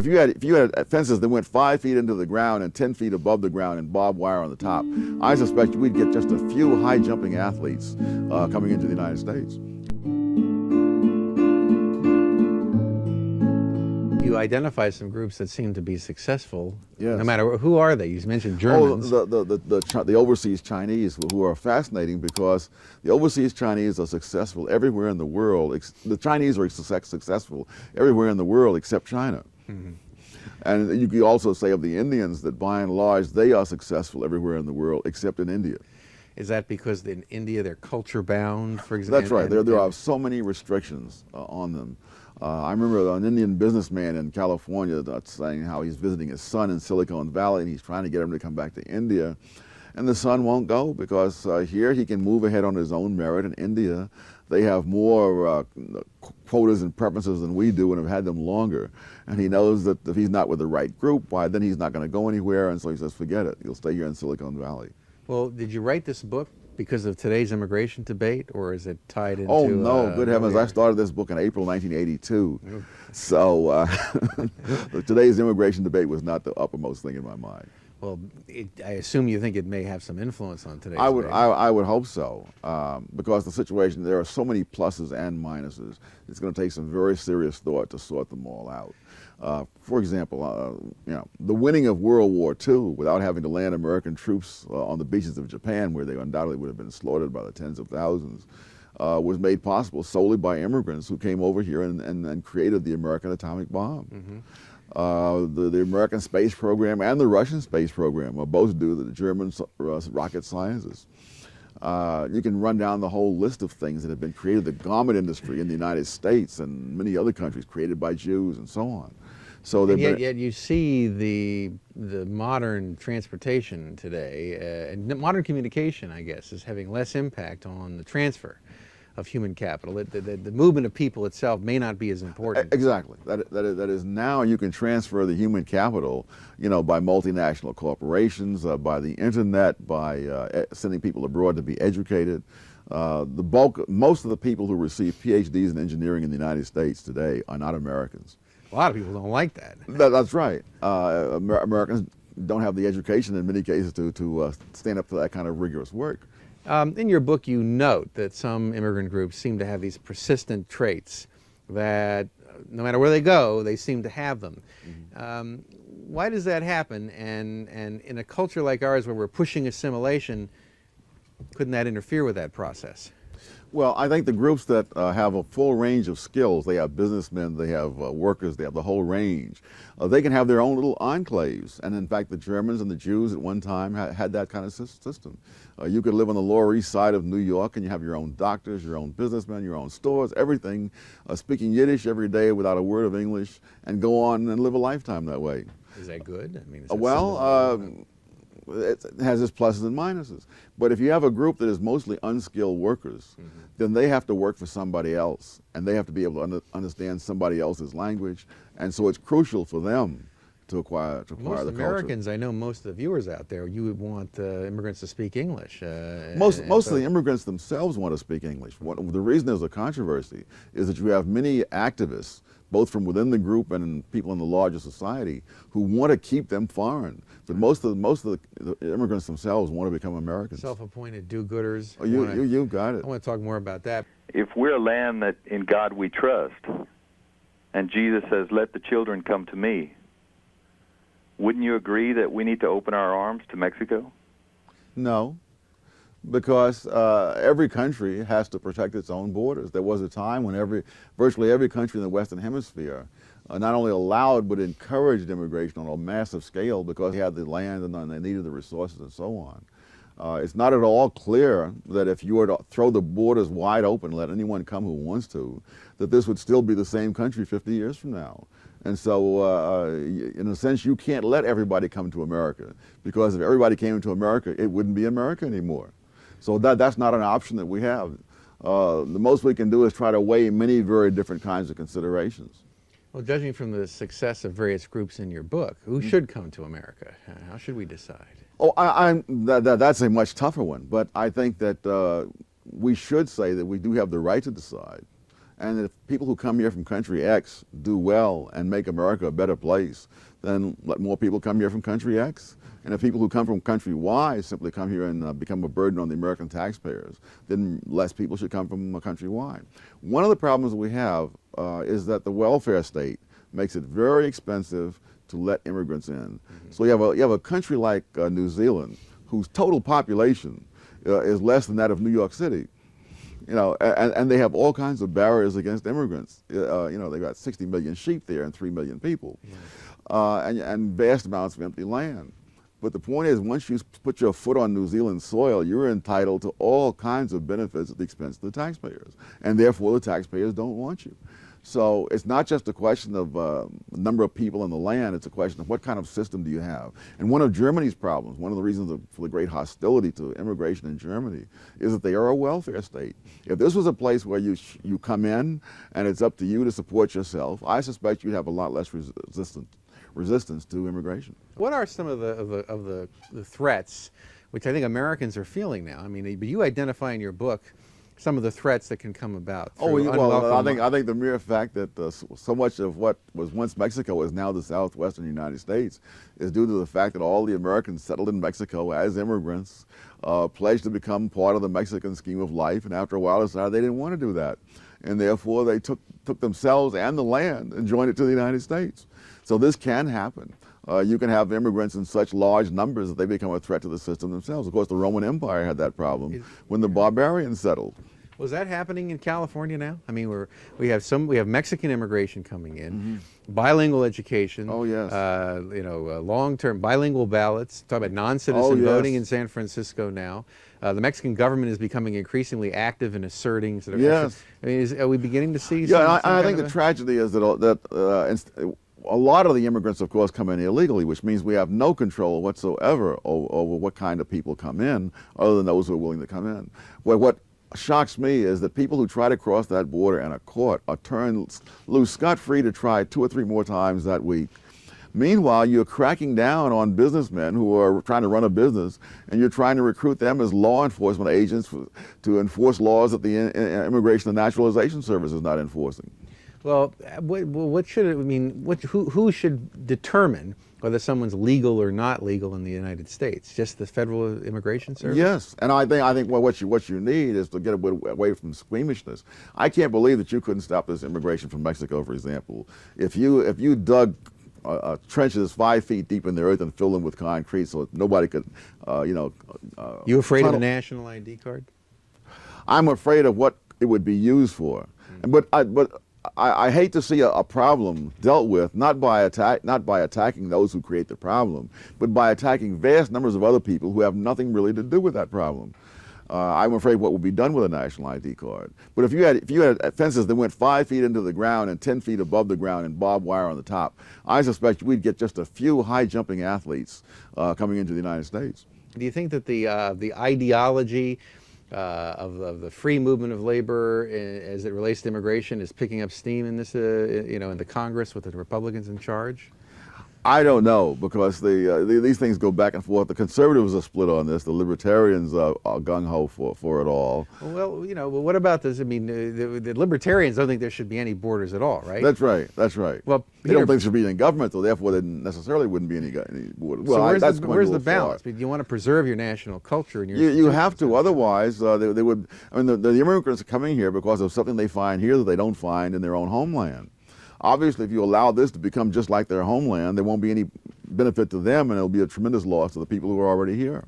If you had fences that went 5 feet into the ground and 10 feet above the ground and barbed wire on the top, I suspect we'd get just a few high jumping athletes coming into the United States. You identify some groups that seem to be successful. Yes. No matter who are they? You mentioned Germans. Oh, the overseas Chinese, who are fascinating because the overseas Chinese are successful everywhere in the world. The Chinese are successful everywhere in the world except China. Mm-hmm. And you could also say of the Indians that by and large they are successful everywhere in the world except in India. Is that because in India they're culture bound, for example? That's right. There are so many restrictions on them. I remember an Indian businessman in California saying how he's visiting his son in Silicon Valley and he's trying to get him to come back to India. And the son won't go because here he can move ahead on his own merit. In India, they have more quotas and preferences than we do and have had them longer. And he knows that if he's not with the right group, why, then he's not going to go anywhere. And so he says, forget it. He'll stay here in Silicon Valley. Well, did you write this book because of today's immigration debate, or is it tied into... Oh, no, good heavens. I started this book in April 1982. Oh. So today's immigration debate was not the uppermost thing in my mind. Well, I assume you think it may have some influence on today's debate. I would hope so, because the situation, there are so many pluses and minuses. It's going to take some very serious thought to sort them all out. For example, the winning of World War II without having to land American troops on the beaches of Japan, where they undoubtedly would have been slaughtered by the tens of thousands, was made possible solely by immigrants who came over here and created the American atomic bomb. Mm-hmm. The American space program and the Russian space program are both due to the German rocket sciences. You can run down the whole list of things that have been created. The garment industry in the United States and many other countries created by Jews and so on. So and yet you see the modern transportation today, and modern communication, I guess, is having less impact on the transfer of human capital. The movement of people itself may not be as important. Exactly. That is now you can transfer the human capital, by multinational corporations, by the internet, by sending people abroad to be educated. Most of the people who receive PhDs in engineering in the United States today are not Americans. A lot of people don't like that. That's right. Americans don't have the education in many cases to stand up to that kind of rigorous work. In your book, you note that some immigrant groups seem to have these persistent traits that no matter where they go, they seem to have them. Mm-hmm. Why does that happen? And in a culture like ours where we're pushing assimilation, couldn't that interfere with that process? Well, I think the groups that have a full range of skills, they have businessmen, they have workers, they have the whole range, they can have their own little enclaves. And in fact, the Germans and the Jews at one time had that kind of system. You could live on the Lower East Side of New York and you have your own doctors, your own businessmen, your own stores, everything, speaking Yiddish every day without a word of English, and go on and live a lifetime that way. Is that good? I mean, it has its pluses and minuses. But if you have a group that is mostly unskilled workers, mm-hmm. then they have to work for somebody else, and they have to be able to understand somebody else's language, and so it's crucial for them to acquire the culture. Most Americans, I know most of the viewers out there, you would want immigrants to speak English. Most of the immigrants themselves want to speak English. The reason there's a controversy is that you have many activists, both from within the group and people in the larger society, who want to keep them foreign. But most of the immigrants themselves want to become Americans. Self-appointed do-gooders. Oh, you got it. I want to talk more about that. If we're a land that in God we trust, and Jesus says, "Let the children come to me," wouldn't you agree that we need to open our arms to Mexico? No, because every country has to protect its own borders. There was a time when virtually every country in the Western Hemisphere not only allowed but encouraged immigration on a massive scale because they had the land and they needed the resources and so on. It's not at all clear that if you were to throw the borders wide open and let anyone come who wants to, that this would still be the same country 50 years from now. And so, in a sense, you can't let everybody come to America, because if everybody came to America, it wouldn't be America anymore. So that's not an option that we have. The most we can do is try to weigh many very different kinds of considerations. Well, judging from the success of various groups in your book, who should come to America? How should we decide? Oh, that's a much tougher one, but I think that we should say that we do have the right to decide. And if people who come here from country X do well and make America a better place, then let more people come here from country X. And if people who come from country Y simply come here and become a burden on the American taxpayers, then less people should come from country Y. One of the problems we have is that the welfare state makes it very expensive to let immigrants in. So you have a country like New Zealand, whose total population is less than that of New York City. You know, and they have all kinds of barriers against immigrants. You know, they've got 60 million sheep there and 3 million people, and vast amounts of empty land. But the point is, once you put your foot on New Zealand soil, you're entitled to all kinds of benefits at the expense of the taxpayers, and therefore the taxpayers don't want you. So it's not just a question of the number of people in the land, it's a question of what kind of system do you have. And one of Germany's problems, one of the reasons for the great hostility to immigration in Germany, is that they are a welfare state. If this was a place where you come in and it's up to you to support yourself, I suspect you'd have a lot less resistance to immigration. What are some of the threats which I think Americans are feeling now? I mean, you identify in your book some of the threats that can come about. Oh, well, I think the mere fact that so much of what was once Mexico is now the southwestern United States is due to the fact that all the Americans settled in Mexico as immigrants, pledged to become part of the Mexican scheme of life, and after a while decided they didn't want to do that. And therefore they took themselves and the land and joined it to the United States. So this can happen. You can have immigrants in such large numbers that they become a threat to the system themselves. Of course, the Roman Empire had that problem when the barbarians settled. Was that happening in California now? I mean, we have Mexican immigration coming in, bilingual education. Oh yes. You know, long-term bilingual ballots. Talk about non-citizen voting in San Francisco now. The Mexican government is becoming increasingly active in asserting. Sort of I mean, are we beginning to see? Yeah, I think the tragedy is that a lot of the immigrants, of course, come in illegally, which means we have no control whatsoever over what kind of people come in, other than those who are willing to come in. What shocks me is that people who try to cross that border and are caught are turned loose scot-free to try 2 or 3 more times that week. Meanwhile, you're cracking down on businessmen who are trying to run a business, and you're trying to recruit them as law enforcement agents to enforce laws that the Immigration and Naturalization Service is not enforcing. Well, what should it mean? Who should determine whether someone's legal or not legal in the United States? Just the Federal Immigration Service? Yes, and I think what you need is to get away from squeamishness. I can't believe that you couldn't stop this immigration from Mexico, for example. If you dug trenches 5 feet deep in the earth and filled them with concrete so nobody could, You afraid of a national ID card? I'm afraid of what it would be used for, but I hate to see a problem dealt with not by attacking those who create the problem, but by attacking vast numbers of other people who have nothing really to do with that problem. I'm afraid what would be done with a national ID card. But if you had fences that went 5 feet into the ground and 10 feet above the ground and barbed wire on the top, I suspect we'd get just a few high-jumping athletes coming into the United States. Do you think that the ideology of the free movement of labor as it relates to immigration is picking up steam in this, in the Congress with the Republicans in charge? I don't know, because these things go back and forth. The conservatives are split on this. The libertarians are gung-ho for it all. Well, what about this? I mean, the libertarians don't think there should be any borders at all, right? That's right. That's right. Well, they don't think there should be any government, so therefore there necessarily wouldn't be any borders. Well, so where's the balance? You want to preserve your national culture and your you have to. Otherwise, they would. I mean, the immigrants are coming here because of something they find here that they don't find in their own homeland. Obviously, if you allow this to become just like their homeland, there won't be any benefit to them, and it'll be a tremendous loss to the people who are already here.